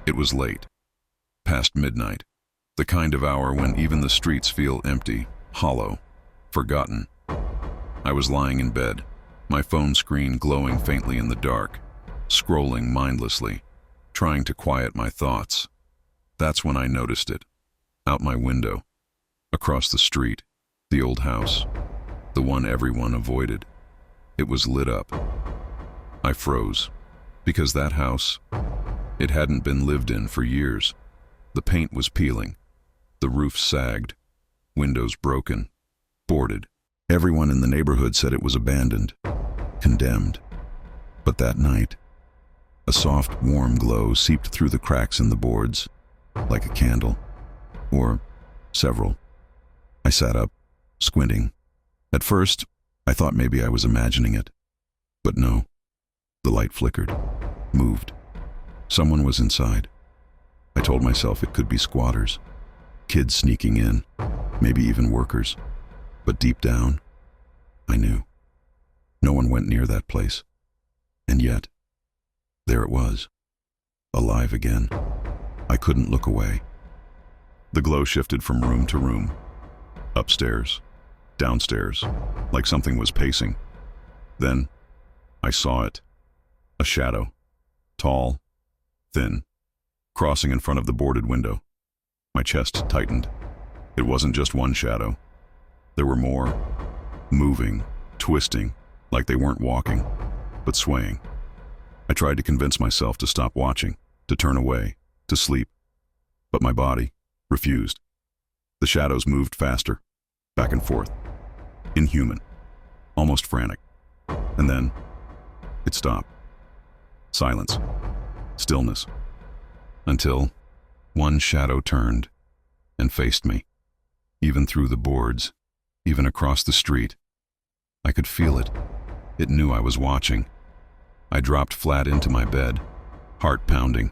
It was late, past midnight, the kind of hour when even the streets feel empty, hollow, forgotten. I was lying in bed, my phone screen glowing faintly in the dark, scrolling mindlessly, trying to quiet my thoughts. That's when I noticed it. Out my window, across the street, the old house, the one everyone avoided. It was lit up. I froze, because that house, it hadn't been lived in for years. The paint was peeling, the roof sagged, windows broken, boarded. Everyone in the neighborhood said it was abandoned, condemned. But that night, a soft, warm glow seeped through the cracks in the boards, like a candle, or several. I sat up, squinting. At first, I thought maybe I was imagining it. But no. The light flickered, moved. Someone was inside. I told myself it could be squatters, kids sneaking in, maybe even workers. But deep down, I knew. No one went near that place. And yet, there it was, alive again. I couldn't look away. The glow shifted from room to room, upstairs, downstairs, like something was pacing. Then, I saw it. A shadow, tall, thin, crossing in front of the boarded window. My chest tightened. It wasn't just one shadow. There were more, moving, twisting, like they weren't walking, but swaying. I tried to convince myself to stop watching, to turn away, to sleep. But my body refused. The shadows moved faster, back and forth, inhuman, almost frantic. And then, it stopped. Silence, stillness, until one shadow turned and faced me. Even through the boards, even across the street, I could feel it. It knew I was watching. I dropped flat into my bed, heart pounding,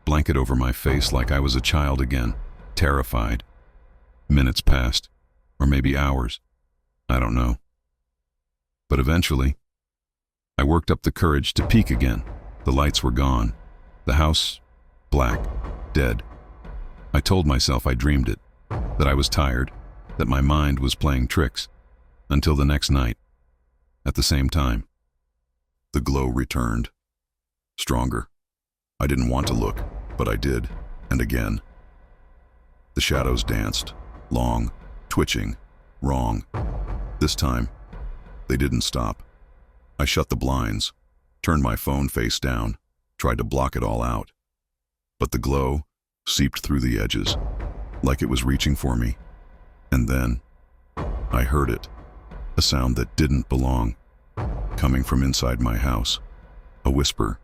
blanket over my face like I was a child again, terrified. Minutes passed, or maybe hours. I don't know. But eventually, I worked up the courage to peek again. The lights were gone. The house, black, dead. I told myself I dreamed it, that I was tired, that my mind was playing tricks. Until the next night, at the same time. The glow returned. Stronger. I didn't want to look, but I did, and again. The shadows danced, long, twitching, wrong. This time, they didn't stop. I shut the blinds, turned my phone face down, tried to block it all out. But the glow seeped through the edges, like it was reaching for me. And then, I heard it, a sound that didn't belong, coming from inside my house. A whisper,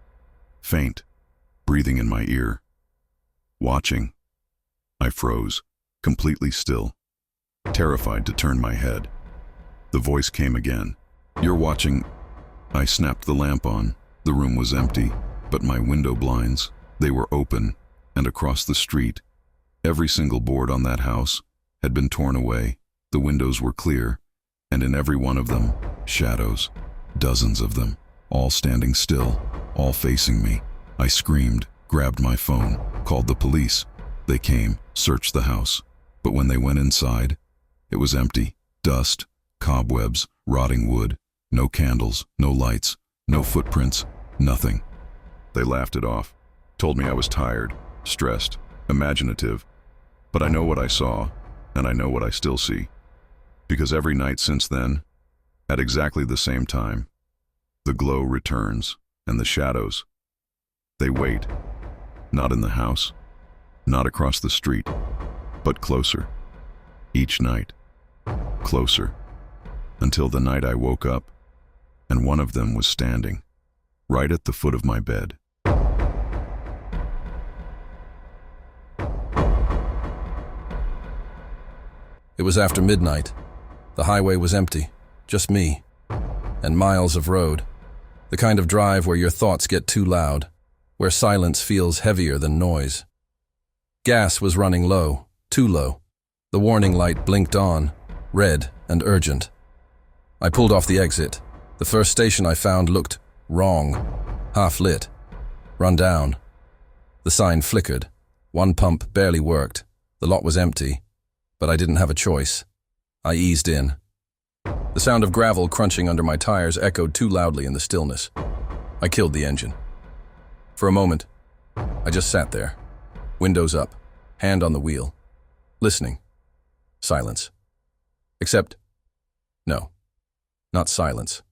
faint, breathing in my ear. Watching. I froze, completely still, terrified to turn my head. The voice came again. "You're watching." I snapped the lamp on. The room was empty, but my window blinds, they were open, and across the street, every single board on that house had been torn away. The windows were clear, and in every one of them, shadows, dozens of them, all standing still, all facing me. I screamed, grabbed my phone, called the police. They came, searched the house, but when they went inside, it was empty. Dust, cobwebs, rotting wood. No candles, no lights, no footprints, nothing. They laughed it off, told me I was tired, stressed, imaginative. But I know what I saw, and I know what I still see. Because every night since then, at exactly the same time, the glow returns, and the shadows, they wait. Not in the house, not across the street, but closer. Each night, closer. Until the night I woke up, and one of them was standing, right at the foot of my bed. It was after midnight. The highway was empty, just me, and miles of road. The kind of drive where your thoughts get too loud, where silence feels heavier than noise. Gas was running low, too low. The warning light blinked on, red and urgent. I pulled off the exit. The first station I found looked wrong, half lit, run down. The sign flickered. One pump barely worked. The lot was empty, but I didn't have a choice. I eased in. The sound of gravel crunching under my tires echoed too loudly in the stillness. I killed the engine. For a moment, I just sat there, windows up, hand on the wheel, listening. Silence. Except, no, not silence.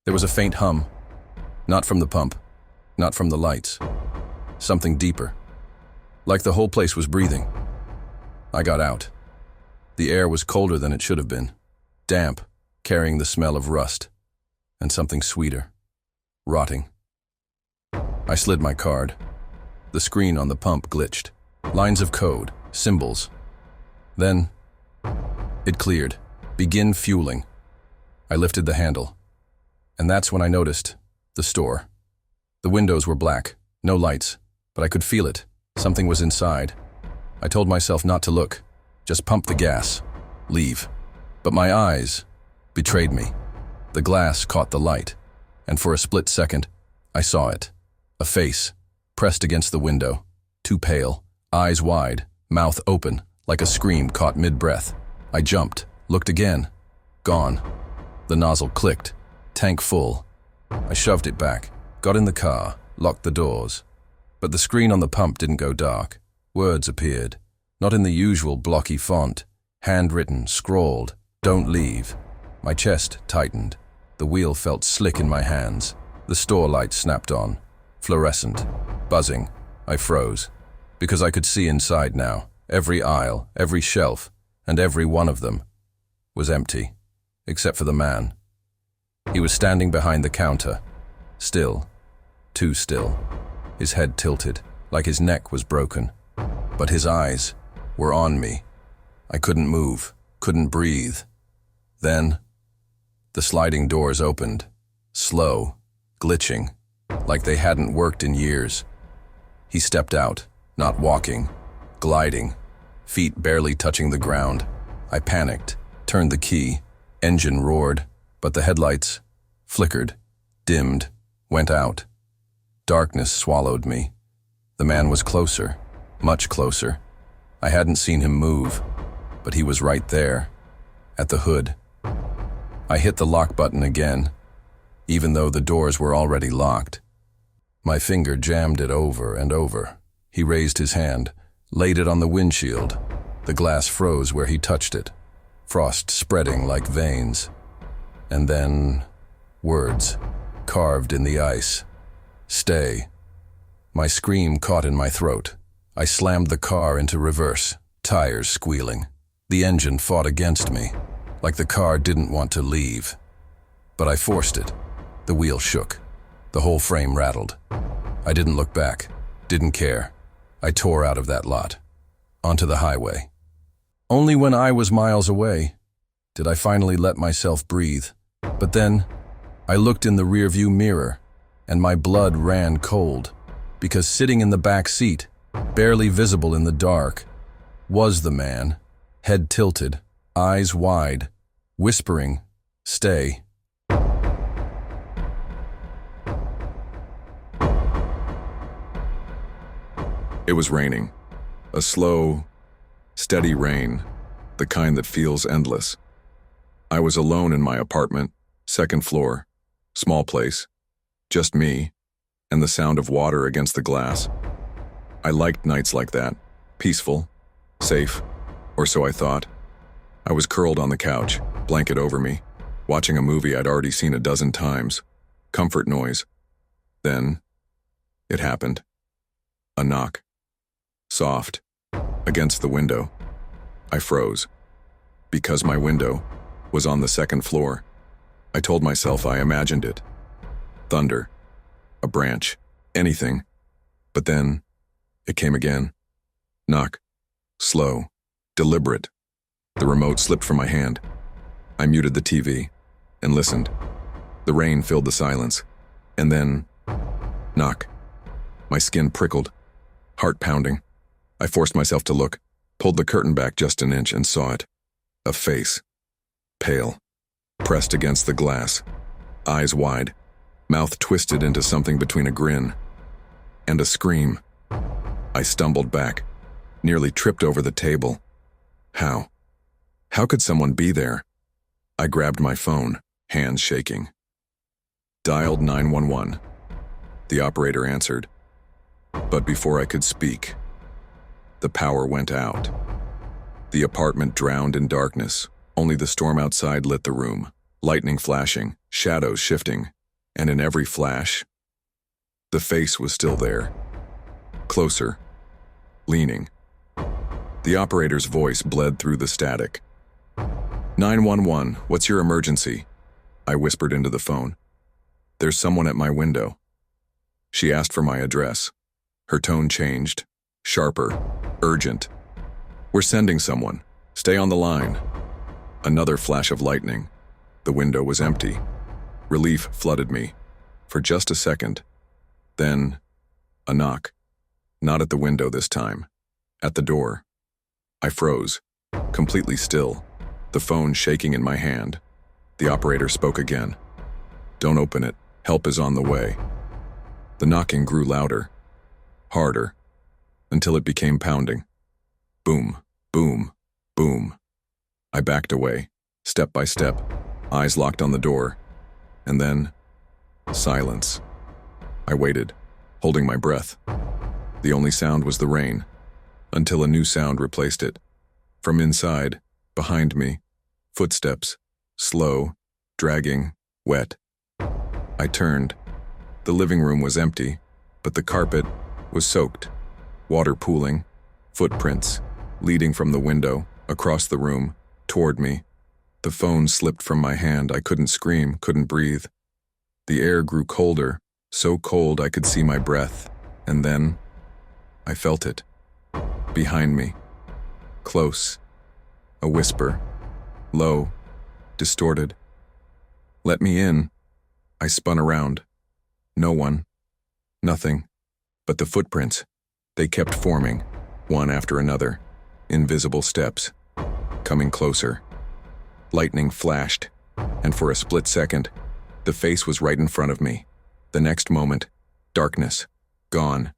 There was a faint hum, not from the pump, not from the lights. Something deeper, like the whole place was breathing. I got out. The air was colder than it should have been, damp, carrying the smell of rust, and something sweeter, rotting. I slid my card. The screen on the pump glitched. Lines of code, symbols. Then, it cleared. Begin fueling. I lifted the handle. And that's when I noticed the store. The windows were black, no lights, but I could feel it. Something was inside. I told myself not to look, just pump the gas, leave. But my eyes betrayed me. The glass caught the light, and for a split second, I saw it. A face, pressed against the window, too pale, eyes wide, mouth open, like a scream caught mid-breath. I jumped, looked again. Gone. The nozzle clicked, tank full. I shoved it back, got in the car, locked the doors. But the screen on the pump didn't go dark. Words appeared, not in the usual blocky font, handwritten, scrawled, "Don't leave." My chest tightened. The wheel felt slick in my hands. The store light snapped on, fluorescent, buzzing. I froze, because I could see inside now. Every aisle, every shelf, and every one of them was empty, except for the man. He was standing behind the counter, still, too still, his head tilted, like his neck was broken. But his eyes were on me. I couldn't move, couldn't breathe. Then, the sliding doors opened, slow, glitching, like they hadn't worked in years. He stepped out, not walking, gliding, feet barely touching the ground. I panicked, turned the key, engine roared, but the headlights flickered, dimmed, went out. Darkness swallowed me. The man was closer, much closer. I hadn't seen him move, but he was right there, at the hood. I hit the lock button again, even though the doors were already locked. My finger jammed it over and over. He raised his hand, laid it on the windshield. The glass froze where he touched it, frost spreading like veins. And then, words, carved in the ice. Stay. My scream caught in my throat. I slammed the car into reverse, tires squealing. The engine fought against me, like the car didn't want to leave. But I forced it. The wheel shook. The whole frame rattled. I didn't look back, didn't care. I tore out of that lot, onto the highway. Only when I was miles away did I finally let myself breathe. But then, I looked in the rearview mirror, and my blood ran cold, because sitting in the back seat, barely visible in the dark, was the man, head tilted, eyes wide, whispering, "Stay." It was raining. A slow, steady rain, the kind that feels endless. I was alone in my apartment, second floor, small place, just me, and the sound of water against the glass. I liked nights like that, peaceful, safe, or so I thought. I was curled on the couch, blanket over me, watching a movie I'd already seen a dozen times. Comfort noise. Then, it happened. A knock. Soft, against the window. I froze, because my window was on the second floor. I told myself I imagined it. Thunder, a branch, anything. But then, it came again. Knock, slow, deliberate. The remote slipped from my hand. I muted the TV and listened. The rain filled the silence. And then, knock. My skin prickled, heart pounding. I forced myself to look, pulled the curtain back just an inch and saw it. A face, pale, pressed against the glass, eyes wide, mouth twisted into something between a grin and a scream. I stumbled back, nearly tripped over the table. How? How could someone be there? I grabbed my phone, hands shaking. Dialed 911. The operator answered. But before I could speak, the power went out. The apartment drowned in darkness. Only the storm outside lit the room, lightning flashing, shadows shifting, and in every flash, the face was still there. Closer, leaning. The operator's voice bled through the static. 911, what's your emergency? I whispered into the phone. There's someone at my window. She asked for my address. Her tone changed, sharper, urgent. We're sending someone. Stay on the line. Another flash of lightning. The window was empty. Relief flooded me. For just a second. Then, a knock. Not at the window this time. At the door. I froze, completely still, the phone shaking in my hand. The operator spoke again. Don't open it. Help is on the way. The knocking grew louder, harder, until it became pounding. Boom, boom, boom. I backed away, step by step, eyes locked on the door, and then silence. I waited, holding my breath. The only sound was the rain, until a new sound replaced it. From inside, behind me, footsteps, slow, dragging, wet. I turned. The living room was empty, but the carpet was soaked, water pooling, footprints, leading from the window, across the room, toward me. The phone slipped from my hand. I couldn't scream, couldn't breathe. The air grew colder, so cold I could see my breath, and then I felt it. Behind me. Close. A whisper. Low. Distorted. Let me in. I spun around. No one. Nothing. But the footprints. They kept forming, one after another. Invisible steps. Coming closer. Lightning flashed, and for a split second, the face was right in front of me. The next moment, darkness. Gone.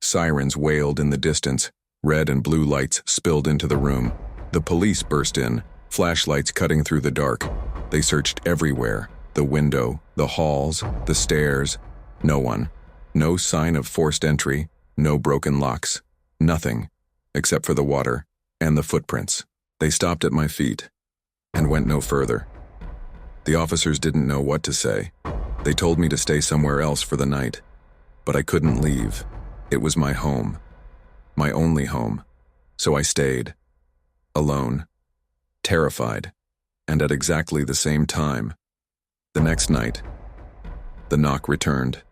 Sirens wailed in the distance. Red and blue lights spilled into the room. The police burst in, flashlights cutting through the dark. They searched everywhere. The window, the halls, the stairs. No one. No sign of forced entry, no broken locks. Nothing, except for the water and the footprints. They stopped at my feet and went no further. The officers didn't know what to say. They told me to stay somewhere else for the night, but I couldn't leave. It was my home, my only home, so I stayed, alone, terrified, and at exactly the same time. The next night, the knock returned.